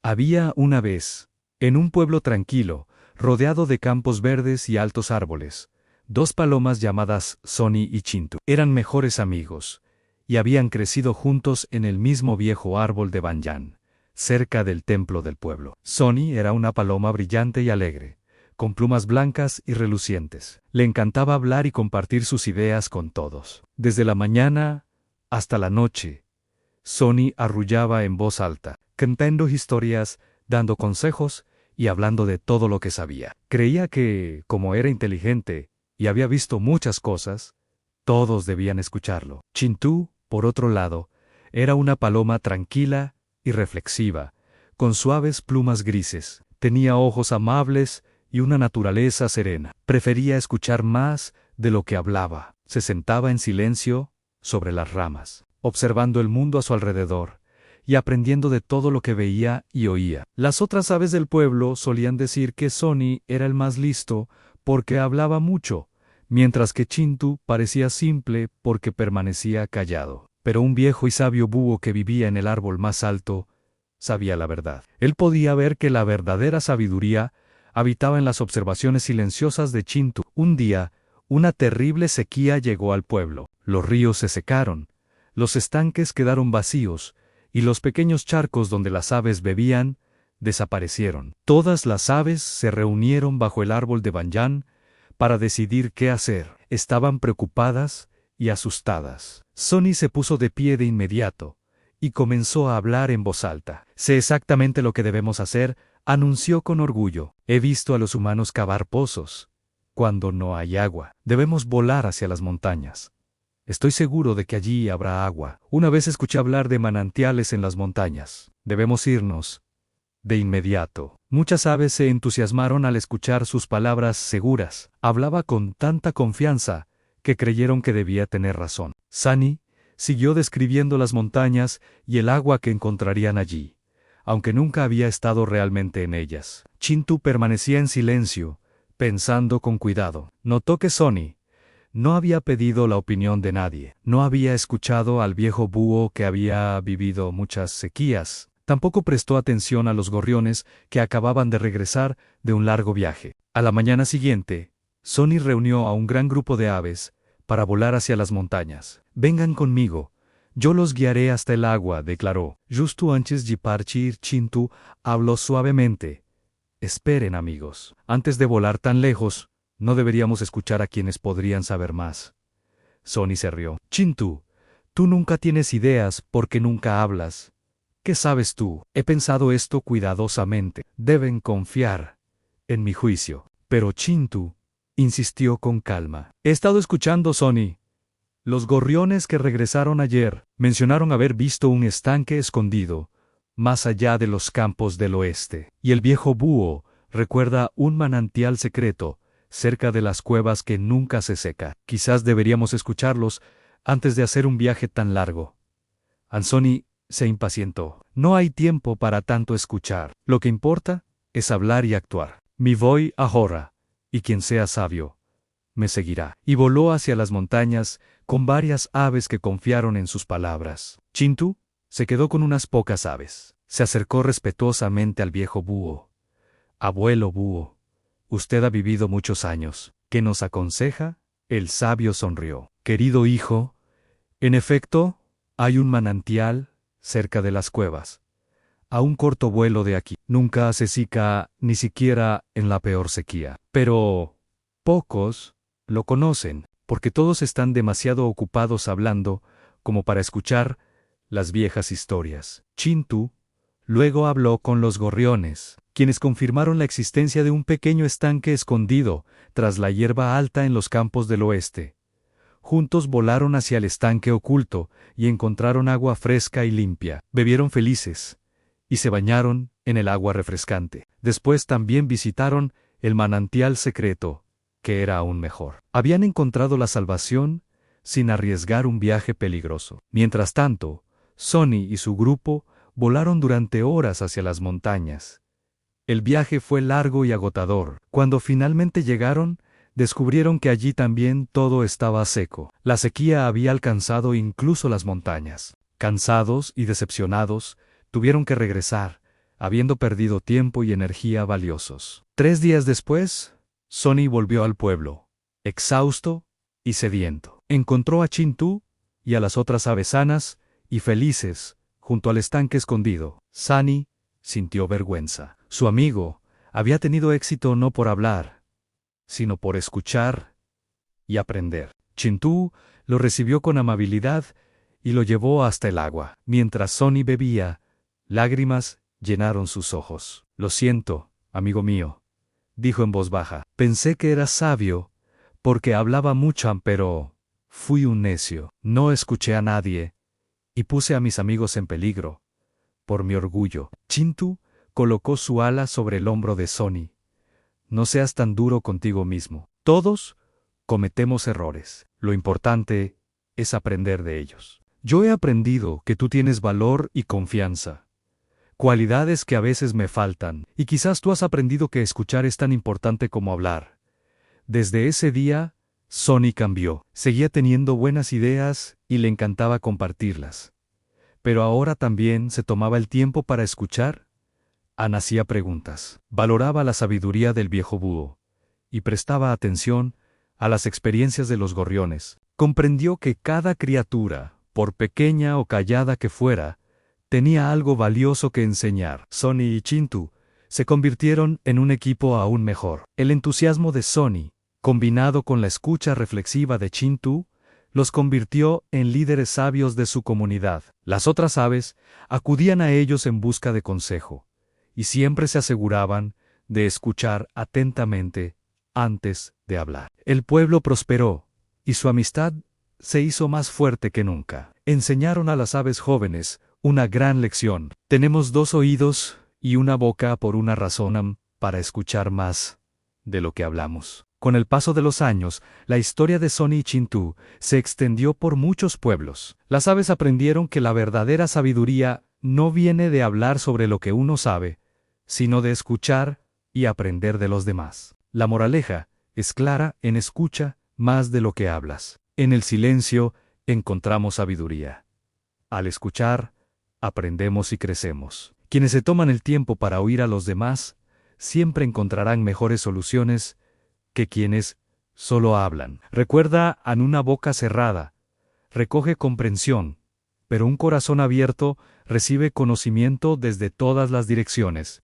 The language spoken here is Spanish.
Había una vez, en un pueblo tranquilo, rodeado de campos verdes y altos árboles, dos palomas llamadas Sony y Chintu. Eran mejores amigos, y habían crecido juntos en el mismo viejo árbol de banyan, cerca del templo del pueblo. Sony era una paloma brillante y alegre, con plumas blancas y relucientes. Le encantaba hablar y compartir sus ideas con todos. Desde la mañana hasta la noche, Sony arrullaba en voz alta, contando historias, dando consejos y hablando de todo lo que sabía. Creía que, como era inteligente y había visto muchas cosas, todos debían escucharlo. Chintu, por otro lado, era una paloma tranquila y reflexiva, con suaves plumas grises. Tenía ojos amables y una naturaleza serena. Prefería escuchar más de lo que hablaba. Se sentaba en silencio sobre las ramas, observando el mundo a su alrededor y aprendiendo de todo lo que veía y oía. Las otras aves del pueblo solían decir que Sony era el más listo porque hablaba mucho, mientras que Chintu parecía simple porque permanecía callado. Pero un viejo y sabio búho que vivía en el árbol más alto sabía la verdad. Él podía ver que la verdadera sabiduría habitaba en las observaciones silenciosas de Chintu. Un día, una terrible sequía llegó al pueblo. Los ríos se secaron, los estanques quedaron vacíos, y los pequeños charcos donde las aves bebían desaparecieron. Todas las aves se reunieron bajo el árbol de banyan para decidir qué hacer. Estaban preocupadas y asustadas. Sony se puso de pie de inmediato y comenzó a hablar en voz alta. «Sé exactamente lo que debemos hacer», anunció con orgullo. «He visto a los humanos cavar pozos cuando no hay agua. Debemos volar hacia las montañas. Estoy seguro de que allí habrá agua. Una vez escuché hablar de manantiales en las montañas. Debemos irnos de inmediato». Muchas aves se entusiasmaron al escuchar sus palabras seguras. Hablaba con tanta confianza que creyeron que debía tener razón. Sani siguió describiendo las montañas y el agua que encontrarían allí, aunque nunca había estado realmente en ellas. Chintu permanecía en silencio, pensando con cuidado. Notó que Sony no había pedido la opinión de nadie. No había escuchado al viejo búho que había vivido muchas sequías. Tampoco prestó atención a los gorriones que acababan de regresar de un largo viaje. A la mañana siguiente, Sony reunió a un gran grupo de aves para volar hacia las montañas. «Vengan conmigo, yo los guiaré hasta el agua», declaró. Justo antes de partir, Chintu habló suavemente. «Esperen, amigos. Antes de volar tan lejos, no deberíamos escuchar a quienes podrían saber más». Sony se rió. «Chintu, tú nunca tienes ideas porque nunca hablas. ¿Qué sabes tú? He pensado esto cuidadosamente. Deben confiar en mi juicio». Pero Chintu insistió con calma. «He estado escuchando, Sony. Los gorriones que regresaron ayer mencionaron haber visto un estanque escondido más allá de los campos del oeste. Y el viejo búho recuerda un manantial secreto cerca de las cuevas que nunca se seca. Quizás deberíamos escucharlos antes de hacer un viaje tan largo». Anthony se impacientó. «No hay tiempo para tanto escuchar. Lo que importa es hablar y actuar. Me voy ahora, y quien sea sabio me seguirá». Y voló hacia las montañas con varias aves que confiaron en sus palabras. Chintu se quedó con unas pocas aves. Se acercó respetuosamente al viejo búho. «Abuelo búho, usted ha vivido muchos años. ¿Qué nos aconseja?». El sabio sonrió. «Querido hijo, en efecto, hay un manantial cerca de las cuevas, a un corto vuelo de aquí. Nunca se seca, ni siquiera en la peor sequía. Pero pocos lo conocen, porque todos están demasiado ocupados hablando como para escuchar las viejas historias». Chintu luego habló con los gorriones, quienes confirmaron la existencia de un pequeño estanque escondido tras la hierba alta en los campos del oeste. Juntos volaron hacia el estanque oculto y encontraron agua fresca y limpia. Bebieron felices y se bañaron en el agua refrescante. Después también visitaron el manantial secreto, que era aún mejor. Habían encontrado la salvación sin arriesgar un viaje peligroso. Mientras tanto, Sony y su grupo volaron durante horas hacia las montañas. El viaje fue largo y agotador. Cuando finalmente llegaron, descubrieron que allí también todo estaba seco. La sequía había alcanzado incluso las montañas. Cansados y decepcionados, tuvieron que regresar, habiendo perdido tiempo y energía valiosos. 3 días después, Sonny volvió al pueblo, exhausto y sediento. Encontró a Chintu y a las otras avesanas, y felices, junto al estanque escondido. Sunny sintió vergüenza. Su amigo había tenido éxito no por hablar, sino por escuchar y aprender. Chintu lo recibió con amabilidad y lo llevó hasta el agua. Mientras Sonny bebía, lágrimas llenaron sus ojos. Lo siento, amigo mío, dijo en voz baja. Pensé que eras sabio, porque hablaba mucho, pero fui un necio. No escuché a nadie, y puse a mis amigos en peligro, por mi orgullo. Chintu colocó su ala sobre el hombro de Sonny. No seas tan duro contigo mismo. Todos cometemos errores. Lo importante es aprender de ellos. Yo he aprendido que tú tienes valor y confianza, cualidades que a veces me faltan, y quizás tú has aprendido que escuchar es tan importante como hablar. Desde ese día, Sonny cambió. Seguía teniendo buenas ideas y le encantaba compartirlas. Pero ahora también se tomaba el tiempo para escuchar. Ana hacía preguntas, valoraba la sabiduría del viejo búho, y prestaba atención a las experiencias de los gorriones. Comprendió que cada criatura, por pequeña o callada que fuera, tenía algo valioso que enseñar. Sonny y Chintu se convirtieron en un equipo aún mejor. El entusiasmo de Sonny, combinado con la escucha reflexiva de Chintu, los convirtió en líderes sabios de su comunidad. Las otras aves acudían a ellos en busca de consejo, y siempre se aseguraban de escuchar atentamente antes de hablar. El pueblo prosperó, y su amistad se hizo más fuerte que nunca. Enseñaron a las aves jóvenes una gran lección. Tenemos 2 oídos y una boca por una razón, para escuchar más de lo que hablamos. Con el paso de los años, la historia de Sonny y Chintu se extendió por muchos pueblos. Las aves aprendieron que la verdadera sabiduría no viene de hablar sobre lo que uno sabe, sino de escuchar y aprender de los demás. La moraleja es clara: en escucha más de lo que hablas. En el silencio encontramos sabiduría. Al escuchar, aprendemos y crecemos. Quienes se toman el tiempo para oír a los demás, siempre encontrarán mejores soluciones que quienes solo hablan. Recuerda, en una boca cerrada recoge comprensión, pero un corazón abierto recibe conocimiento desde todas las direcciones.